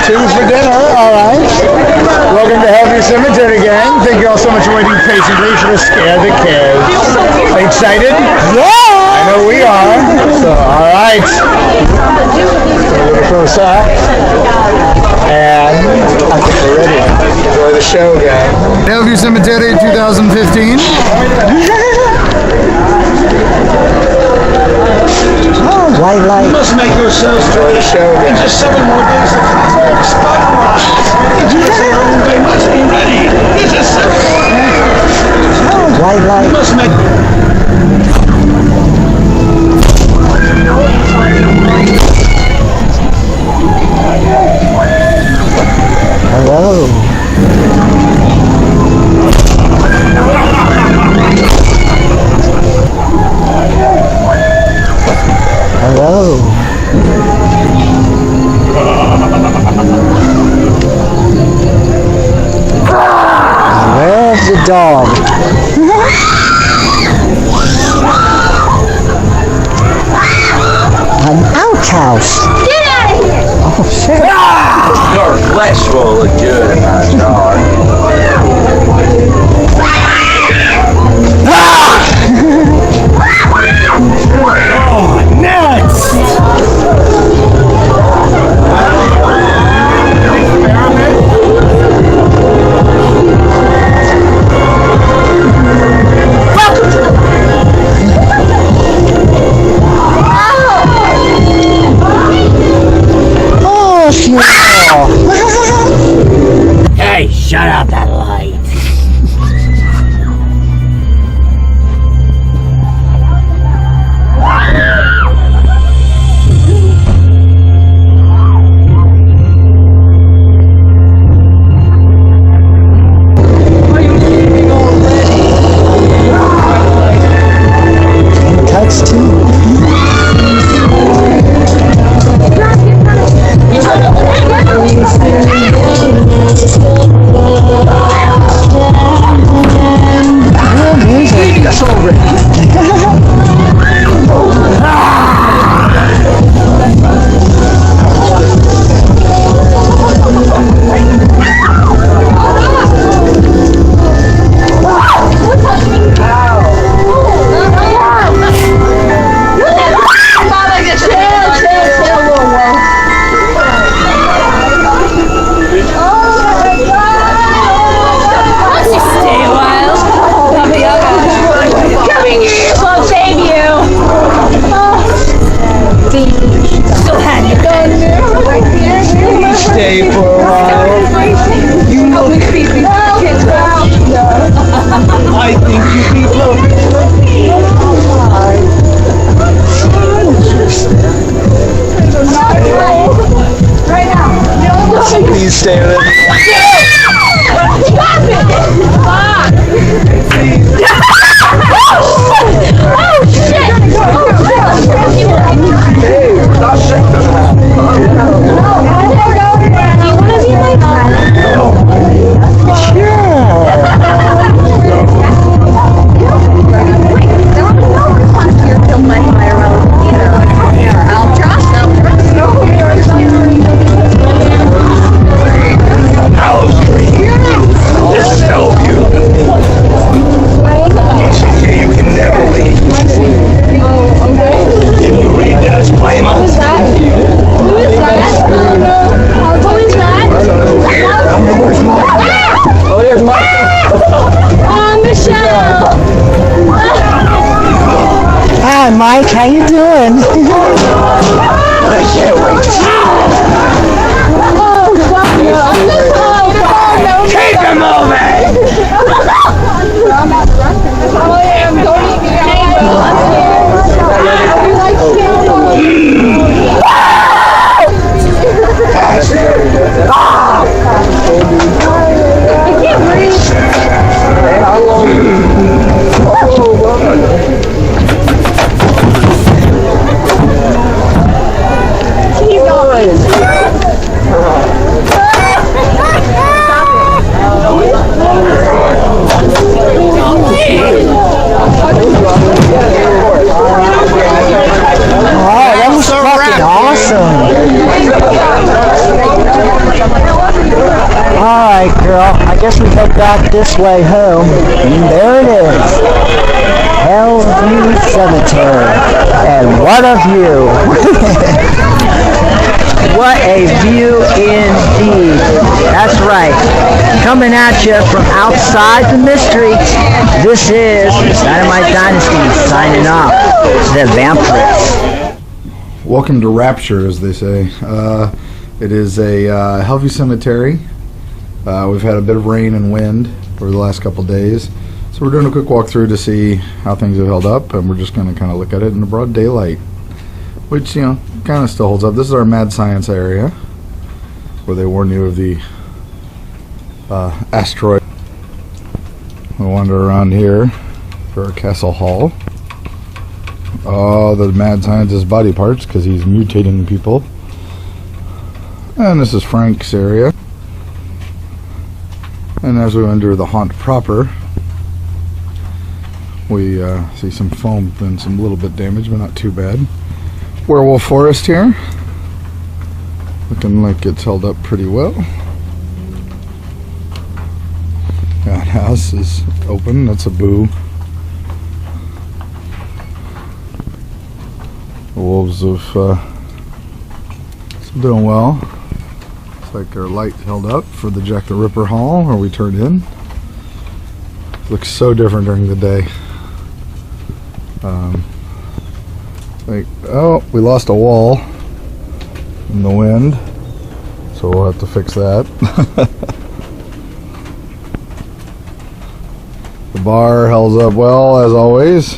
Two for dinner, all right. Welcome to Hellview Cemetery, gang. Thank you all so much for waiting patiently. You should have scared the kids. Are you excited? Yeah! I know we are. So, all right. A little close up. And I think we're ready. Enjoy the show, gang. Hellview Cemetery 2015. White light. You must make yourselves Enjoy the show, gang. just 7 more days of they must be ready. It's just 7 more days. White light. You must make Hello. Hello. Where's the dog? An outhouse. Get out of here! Oh shit. Your flesh will look good in my jar. Oh shit. Hey, shut up that light. Cuts too. Stay for a while. you know the creepy kids. I think you people. Right now. Please stay with me. Stop it! Fuck! Oh shit! Hey, not shake them out. Do you want to be my This is Hellview. You can never leave. Can you read that disclaimer? Who is that? Who is that? Oh, there's Michael. Oh, Michelle! Hi Mike, how you doing? I can't wait. Keep it moving! I can't breathe. He's all back this way home, and there it is. Hellview Cemetery. And what a view. What a view indeed. That's right. Coming at you from outside the mystery, this is Dynamite Dynasty signing off. The Vampires. Welcome to Rapture, as they say. It is a Hellview Cemetery. We've had a bit of rain and wind over the last couple days. So we're doing a quick walkthrough to see how things have held up, and we're just going to kind of look at it in the broad daylight, which, you know, kind of still holds up. This is our Mad Science area, where they warn you of the asteroid. We'll wander around here for our Castle Hall. Oh, the Mad Scientist's body parts, because he's mutating people. And this is Frank's area. And as we enter the haunt proper, we see some foam and some little bit damage, but not too bad. Werewolf Forest here. Looking like it's held up pretty well. That house is open. That's a boo. The wolves have doing well. Looks like our light held up for the Jack the Ripper Hall, where we turned in. Looks so different during the day. Oh, we lost a wall in the wind, so we'll have to fix that. The bar held up well, as always.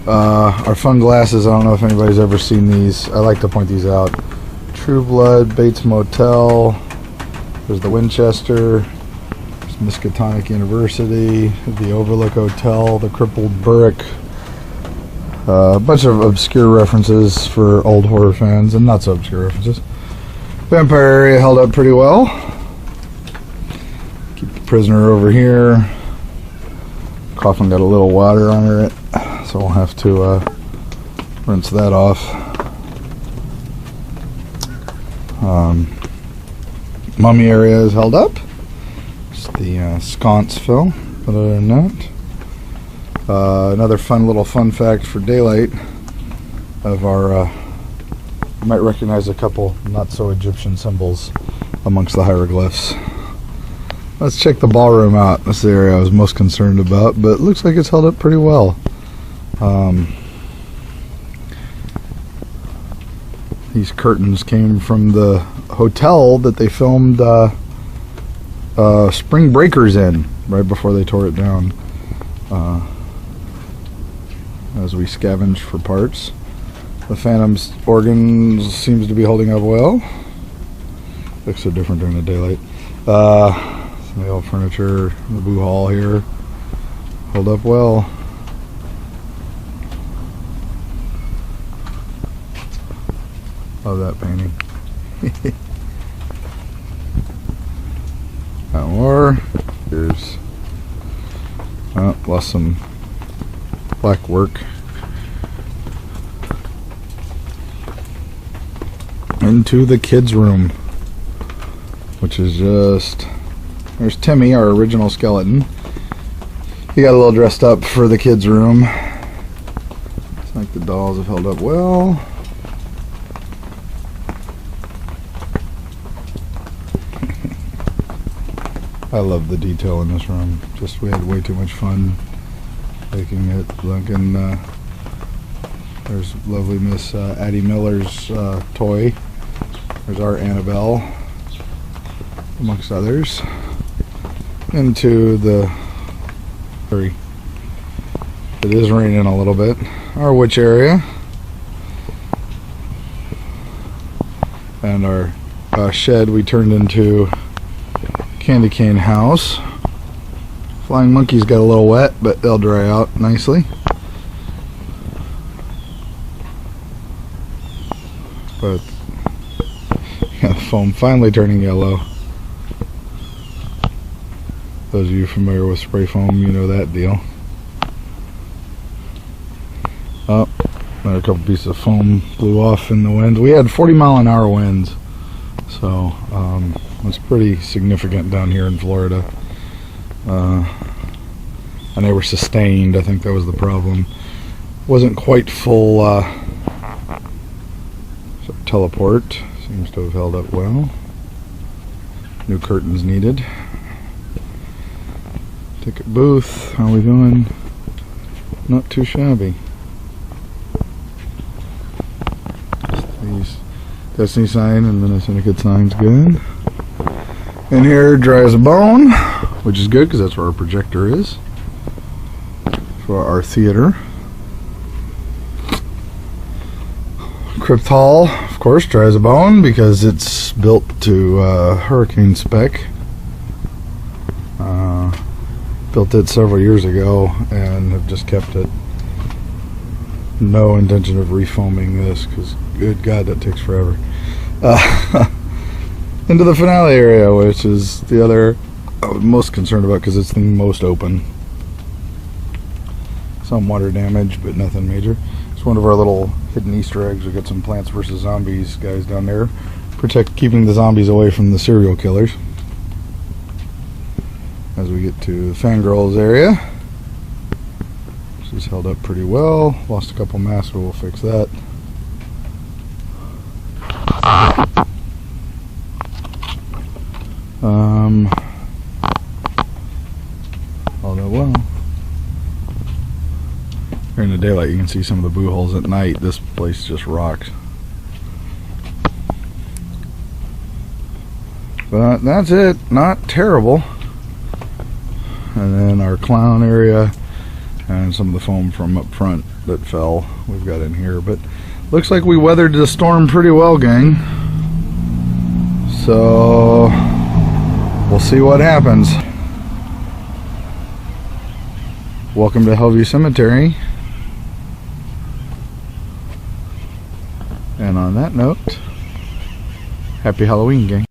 Our fun glasses, I don't know if anybody's ever seen these. I like to point these out. True Blood, Bates Motel, there's the Winchester, there's Miskatonic University, the Overlook Hotel, the Crippled Burrick. A bunch of obscure references for old horror fans, and not so obscure references. Vampire area held up pretty well. Keep the prisoner over here. Coffin got a little water under it, so we'll have to rinse that off. Mummy area is held up. Just the sconce fell, but other than that. Another fun fact for daylight of our, you might recognize a couple not so Egyptian symbols amongst the hieroglyphs. Let's check the ballroom out. That's the area I was most concerned about, but it looks like it's held up pretty well. These curtains came from the hotel that they filmed Spring Breakers in right before they tore it down. As we scavenge for parts. The Phantom's organ seems to be holding up well. Looks so different during the daylight. Some of the old furniture, the Boo Hall here, hold up well. Love that painting. Got more. Here's lost some black work. Into the kids' room, which is just, there's Timmy, our original skeleton. He got a little dressed up for the kids' room. It's like the dolls have held up well. I love the detail in this room. Just, we had way too much fun making it looking. There's lovely Miss Addie Miller's toy. There's our Annabelle, amongst others. Into the, it is raining a little bit. Our witch area. And our shed we turned into candy cane house. Flying monkeys got a little wet, but they'll dry out nicely. But yeah, the foam finally turning yellow. Those of you familiar with spray foam, you know that deal. Oh, another couple pieces of foam blew off in the wind. We had 40-mile-an-hour winds, so it's pretty significant down here in Florida. And they were sustained. I think that was the problem. Wasn't quite full. So teleport seems to have held up well. New curtains needed. Ticket booth. How are we doing? Not too shabby. These Destiny sign and then a Syndicate sign's good. In here, dry as a bone, which is good because that's where our projector is for our theater. Crypt Hall, of course, dry as a bone because it's built to hurricane spec. Built it several years ago and have just kept it. No intention of refoaming this because, good God, that takes forever. Into the finale area, which is the other I was most concerned about because it's the most open. Some water damage, but nothing major. It's one of our little hidden Easter eggs. We got some Plants vs. Zombies guys down there, keeping the zombies away from the serial killers. As we get to the Fangirls area, she's held up pretty well. Lost a couple masks, but we'll fix that. Although, well, during the daylight you can see some of the boo holes. At night this place just rocks. But that's it, not terrible. And then our clown area and some of the foam from up front that fell we've got in here, but looks like we weathered the storm pretty well, gang. So we'll see what happens. Welcome to Hellview Cemetery. And on that note, happy Halloween, gang.